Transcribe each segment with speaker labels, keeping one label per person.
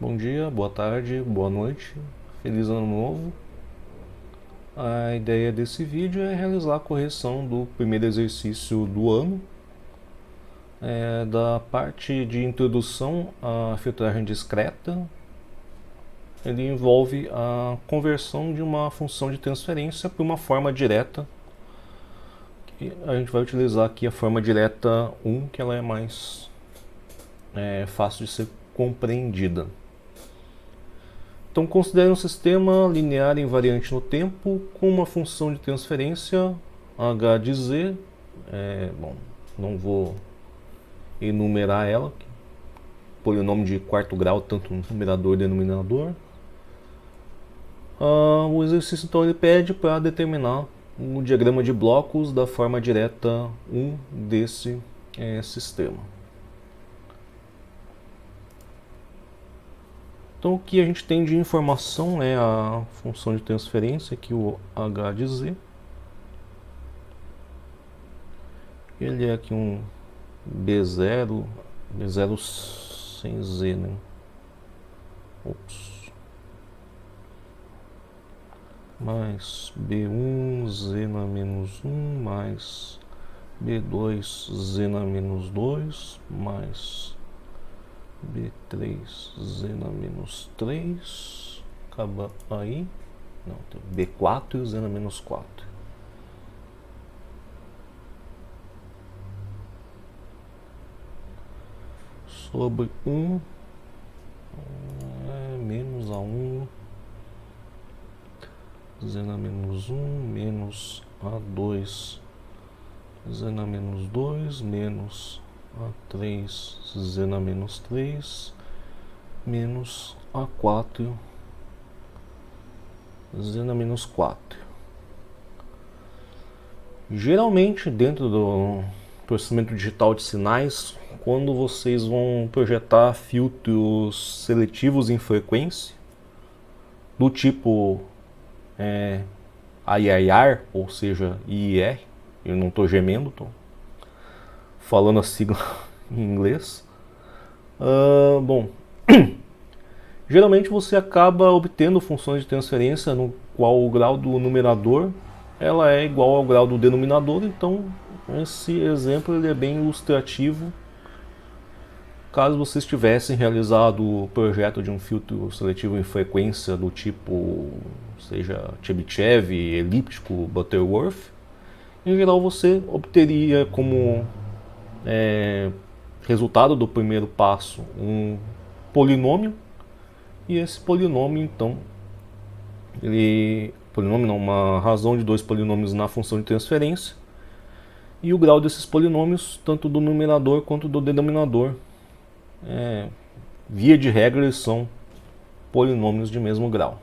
Speaker 1: Bom dia, boa tarde, boa noite, feliz ano novo. A ideia desse vídeo é realizar a correção do primeiro exercício do ano, da parte de introdução à filtragem discreta. Ele envolve a conversão de uma função de transferência para uma forma direta. E a gente vai utilizar aqui a forma direta 1, que ela é mais fácil de ser compreendida. Então, considere um sistema linear invariante no tempo com uma função de transferência h de z. Bom, não vou enumerar ela, polinômio de quarto grau, tanto numerador e denominador. O exercício então ele pede para determinar o diagrama de blocos da forma direta 1 desse sistema. Então o que a gente tem de informação é a função de transferência, aqui o h de z. Ele é aqui um B0 sem z, né? Ops. Mais B1 z na menos 1 mais B2 z na menos 2 mais B3 z na menos 3, acaba aí, não, tem B4 z na menos 4. Sobre 1 menos A1 z na menos 1 menos A2 z na menos 2 menos A3 z na menos 3 menos A4 z na menos 4. Geralmente dentro do processamento digital de sinais, quando vocês vão projetar filtros seletivos em frequência do tipo IIR, ou seja, IIR, eu não estou gemendo, estou falando a sigla em inglês. Bom, geralmente você acaba obtendo funções de transferência no qual o grau do numerador ela é igual ao grau do denominador, então esse exemplo ele é bem ilustrativo. Caso vocês tivessem realizado o projeto de um filtro seletivo em frequência do tipo, seja Chebyshev, elíptico, Butterworth, em geral você obteria como resultado do primeiro passo um polinômio, e esse polinômio então, polinômio não, uma razão de dois polinômios na função de transferência, e o grau desses polinômios, tanto do numerador quanto do denominador, via de regra, eles são polinômios de mesmo grau.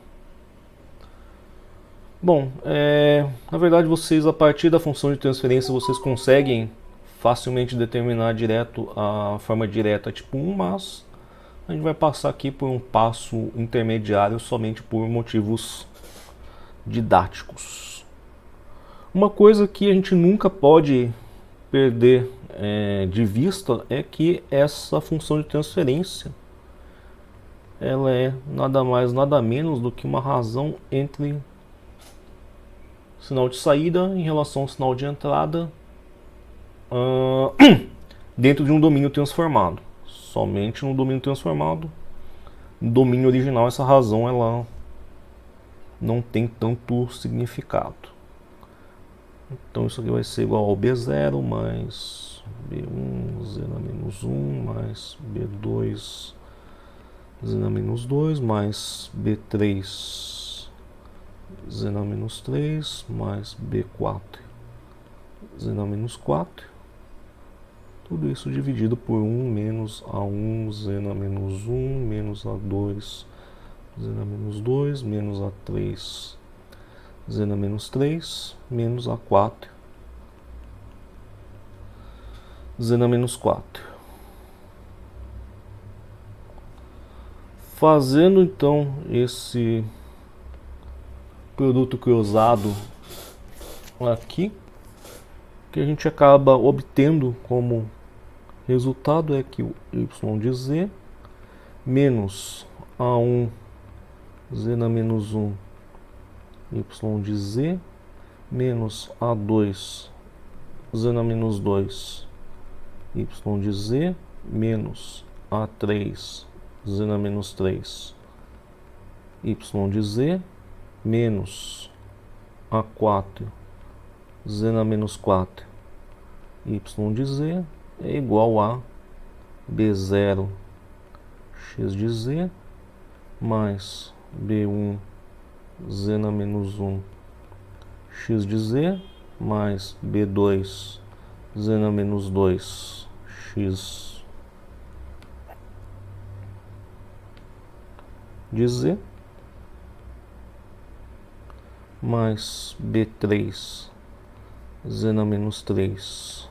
Speaker 1: Bom, na verdade vocês, a partir da função de transferência, vocês conseguem facilmente determinar direto a forma direta tipo 1, mas a gente vai passar aqui por um passo intermediário somente por motivos didáticos. Uma coisa que a gente nunca pode perder de vista é que essa função de transferência ela é nada mais nada menos do que uma razão entre sinal de saída em relação ao sinal de entrada dentro de um domínio transformado. Somente no domínio transformado, no domínio original, essa razão ela não tem tanto significado. Então isso aqui vai ser igual ao B0 mais B1 z na menos 1 mais B2 z na menos 2 mais B3 z na menos 3 mais B4 z na menos 4. Tudo isso dividido por 1 menos A1 z na menos 1 menos A2 z na menos 2 menos A3 z na menos 3 menos A4 z na menos 4. Fazendo então esse produto cruzado aqui, o que a gente acaba obtendo como resultado é que o y de z menos A1 z na menos 1 y de z menos A2 z na menos 2 y de z menos A3 z na menos 3 y de z menos A4 z na menos 4 y de z é igual a B0 x de z mais B1 z na menos 1 x de z mais B2 z na menos 2 x de z mais B3 z na menos 3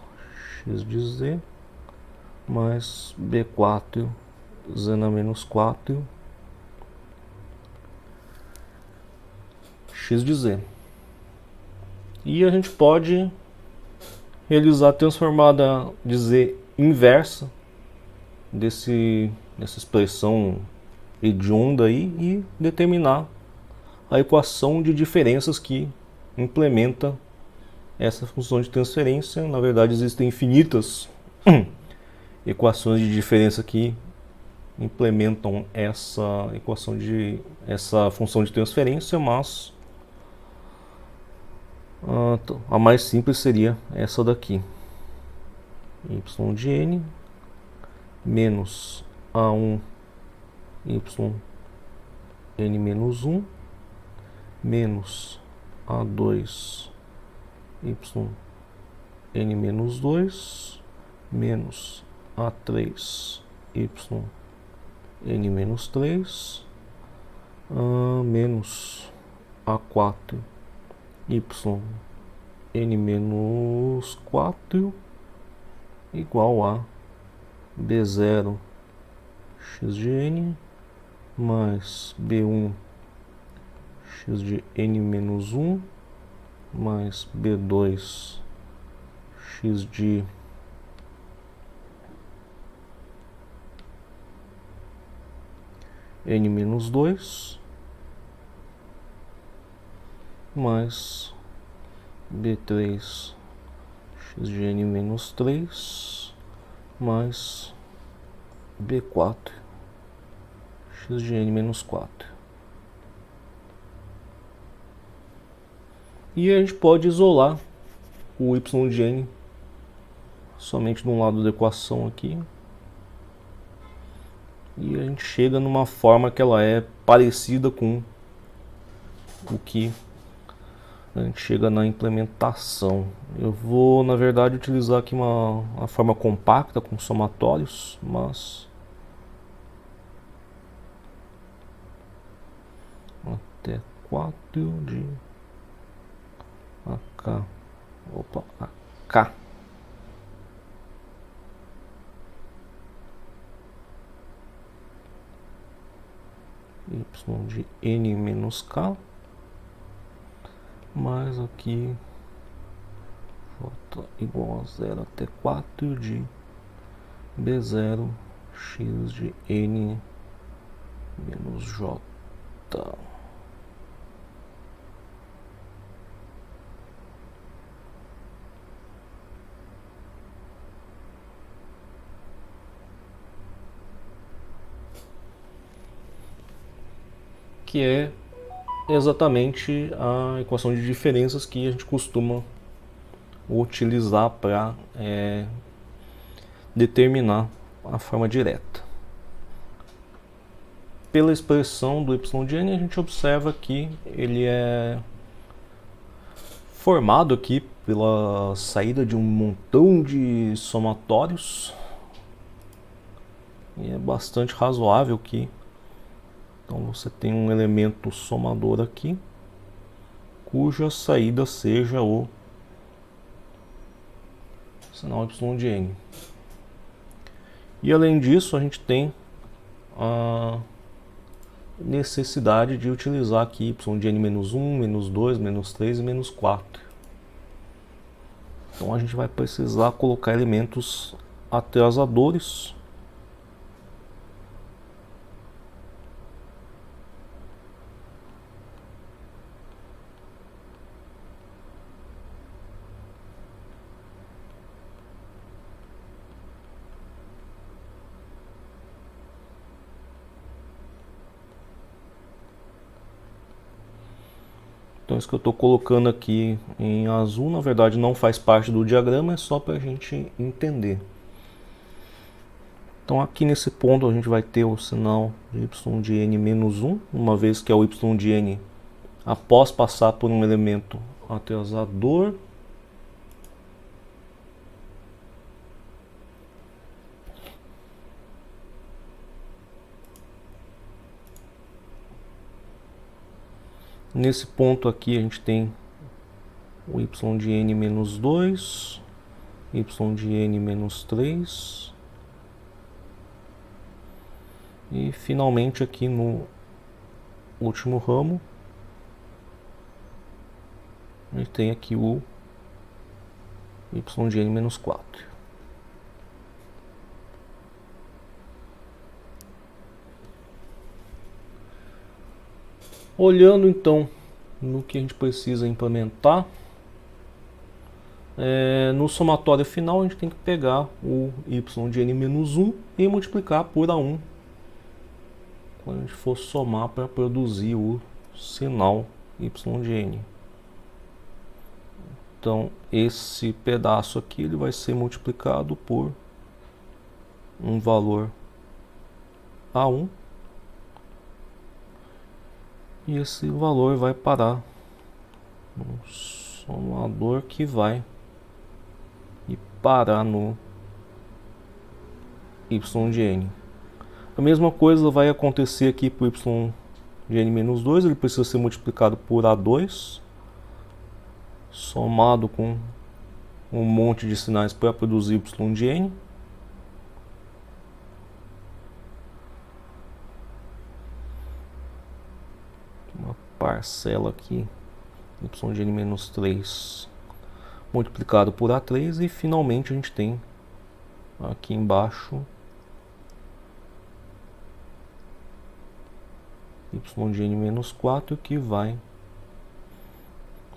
Speaker 1: x de z mais B4 z na menos 4 x de z. E a gente pode realizar a transformada de z inversa dessa expressão hedionda aí e determinar a equação de diferenças que implementa essa função de transferência. Na verdade, existem infinitas equações de diferença que implementam essa função de transferência, mas a mais simples seria essa daqui: y de n menos a1 y n menos 1 menos a2 y n menos 2 menos a3 y n menos 3 menos a4 y n menos 4 igual a B0 x de n mais B1 x de n menos 1 mais B2 x de n menos 2 mais B3 x de n menos 3 mais B4 x de n menos 4. E a gente pode isolar o y de n somente de um lado da equação aqui. E a gente chega numa forma que ela é parecida com o que a gente chega na implementação. Eu vou, na verdade, utilizar aqui uma forma compacta com somatórios, mas até 4 de AK, AK y de n menos k mais aqui j igual a 0 até 4 de B0 x de n menos j. Que é exatamente a equação de diferenças que a gente costuma utilizar para determinar a forma direta. Pela expressão do y de n, a gente observa que ele é formado aqui pela saída de um montão de somatórios, e é bastante razoável que então você tem um elemento somador aqui, cuja saída seja o sinal y de n. E além disso, a gente tem a necessidade de utilizar aqui y de n menos 1, menos 2, menos 3 e menos 4. Então a gente vai precisar colocar elementos atrasadores Então isso que eu estou colocando aqui em azul, na verdade não faz parte do diagrama, é só para a gente entender. Então aqui nesse ponto a gente vai ter o sinal de y de n menos 1, uma vez que é o y de n após passar por um elemento atrasador. Nesse ponto aqui a gente tem o y de n menos 2, y de n menos 3. E finalmente aqui no último ramo, a gente tem aqui o y de n menos 4. Olhando então no que a gente precisa implementar, no somatório final a gente tem que pegar o y de n menos 1 e multiplicar por A1 quando a gente for somar para produzir o sinal y de n. Então esse pedaço aqui ele vai ser multiplicado por um valor A1 e esse valor vai parar no somador que vai e parar no y de n. A mesma coisa vai acontecer aqui para o y de n menos 2, ele precisa ser multiplicado por A2, somado com um monte de sinais para produzir y de n. Uma parcela aqui, y de n menos 3 multiplicado por A3 e finalmente a gente tem aqui embaixo y de n menos 4 que vai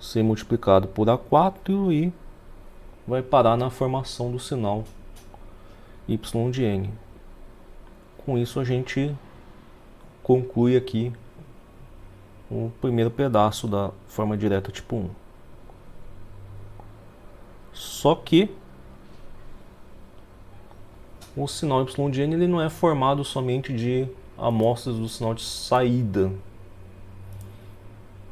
Speaker 1: ser multiplicado por A4 e vai parar na formação do sinal y de n. Com isso a gente conclui aqui o primeiro pedaço da forma direta tipo 1. Só que o sinal y de n ele não é formado somente de amostras do sinal de saída.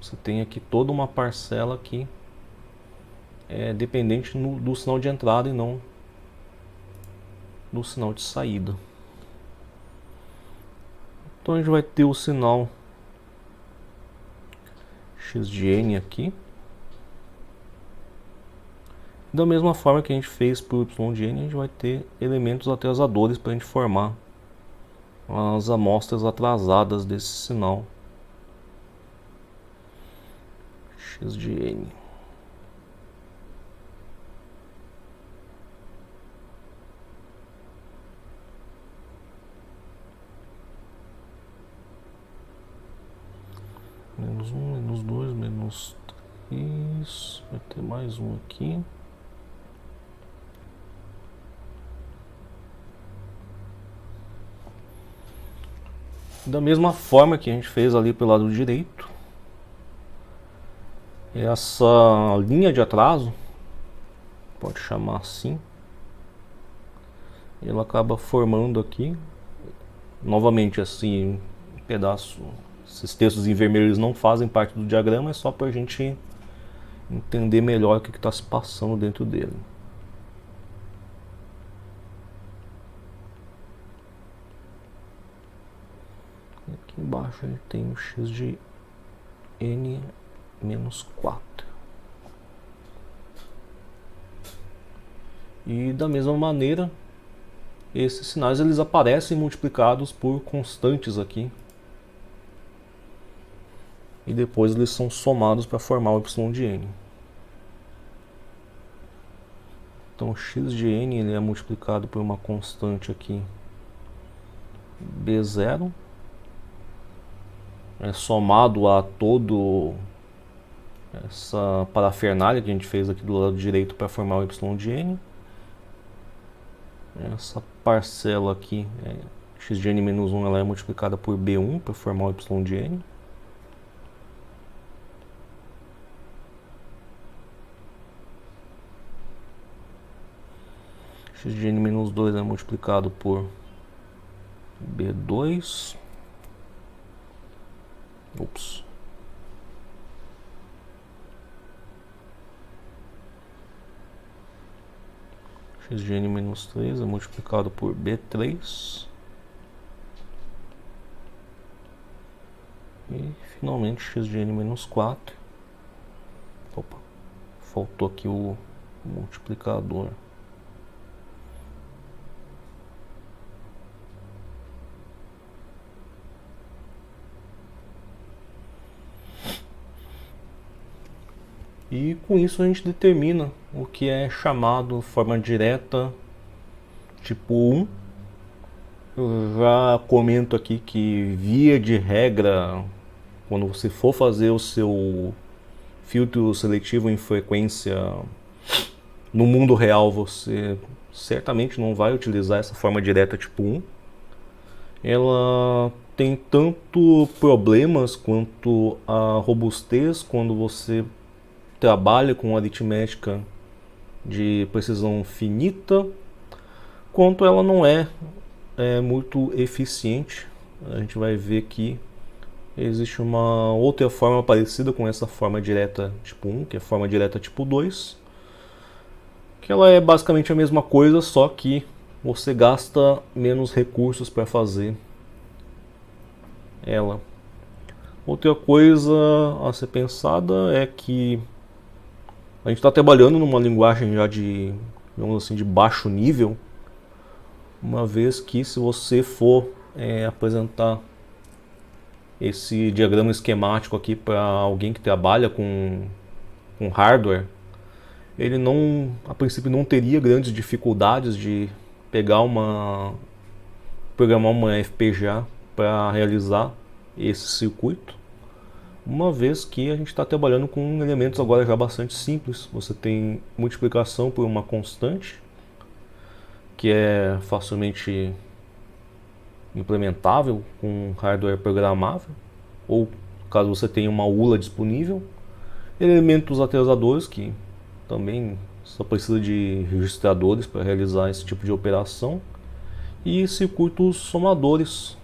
Speaker 1: Você tem aqui toda uma parcela que é dependente do sinal de entrada e não do sinal de saída. Então a gente vai ter o sinal x de n aqui. Da mesma forma que a gente fez para o y de n, a gente vai ter elementos atrasadores para a gente formar as amostras atrasadas desse sinal x de n. Menos 1, menos 2, menos 3, vai ter mais um aqui. Da mesma forma que a gente fez ali pelo lado direito, essa linha de atraso, pode chamar assim, ela acaba formando aqui, novamente assim, um pedaço, esses textos em vermelho eles não fazem parte do diagrama, é só para a gente entender melhor o que está se passando dentro dele. Aqui embaixo a gente tem o x de n menos 4. E da mesma maneira, esses sinais eles aparecem multiplicados por constantes aqui. E depois eles são somados para formar o y de n. Então x de n ele é multiplicado por uma constante aqui, b0. É somado a todo essa parafernália que a gente fez aqui do lado direito para formar o y de n. Essa parcela aqui, x de n menos 1, ela é multiplicada por b1 para formar o y de n. x de n menos 2 é multiplicado por B2. Ups. X de n menos 3 é multiplicado por B3. E finalmente x de n menos 4. Opa, faltou aqui o multiplicador. E com isso a gente determina o que é chamado forma direta tipo 1. Eu já comento aqui que, via de regra, quando você for fazer o seu filtro seletivo em frequência no mundo real, você certamente não vai utilizar essa forma direta tipo 1. Ela tem tanto problemas quanto a robustez quando você trabalha com aritmética de precisão finita, quanto ela não é muito eficiente. A gente vai ver que existe uma outra forma parecida com essa forma direta tipo 1, que é a forma direta tipo 2, que ela é basicamente a mesma coisa, só que você gasta menos recursos para fazer ela. Outra coisa a ser pensada é que a gente está trabalhando numa linguagem já de, digamos assim, de baixo nível, uma vez que, se você for apresentar esse diagrama esquemático aqui para alguém que trabalha com hardware, ele não, a princípio, não teria grandes dificuldades de programar uma FPGA para realizar esse circuito, uma vez que a gente está trabalhando com elementos agora já bastante simples. Você tem multiplicação por uma constante, que é facilmente implementável com hardware programável, ou caso você tenha uma ULA disponível. Elementos atrasadores, que também só precisa de registradores para realizar esse tipo de operação. E circuitos somadores.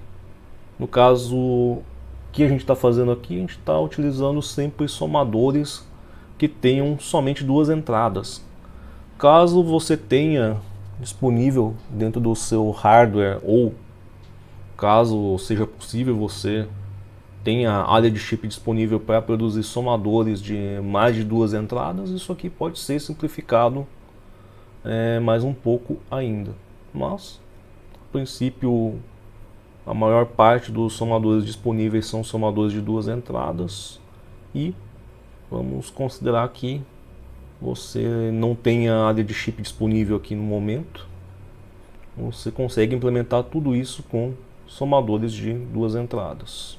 Speaker 1: No caso que a gente está fazendo aqui, a gente está utilizando sempre somadores que tenham somente duas entradas. Caso você tenha disponível dentro do seu hardware, ou caso seja possível você tenha área de chip disponível para produzir somadores de mais de duas entradas, isso aqui pode ser simplificado mais um pouco ainda. Mas, a princípio, a maior parte dos somadores disponíveis são somadores de duas entradas, e vamos considerar que você não tenha área de chip disponível aqui no momento. Você consegue implementar tudo isso com somadores de duas entradas.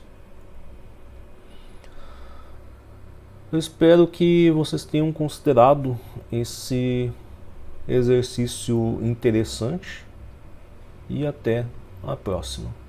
Speaker 1: Eu espero que vocês tenham considerado esse exercício interessante, e até a próxima.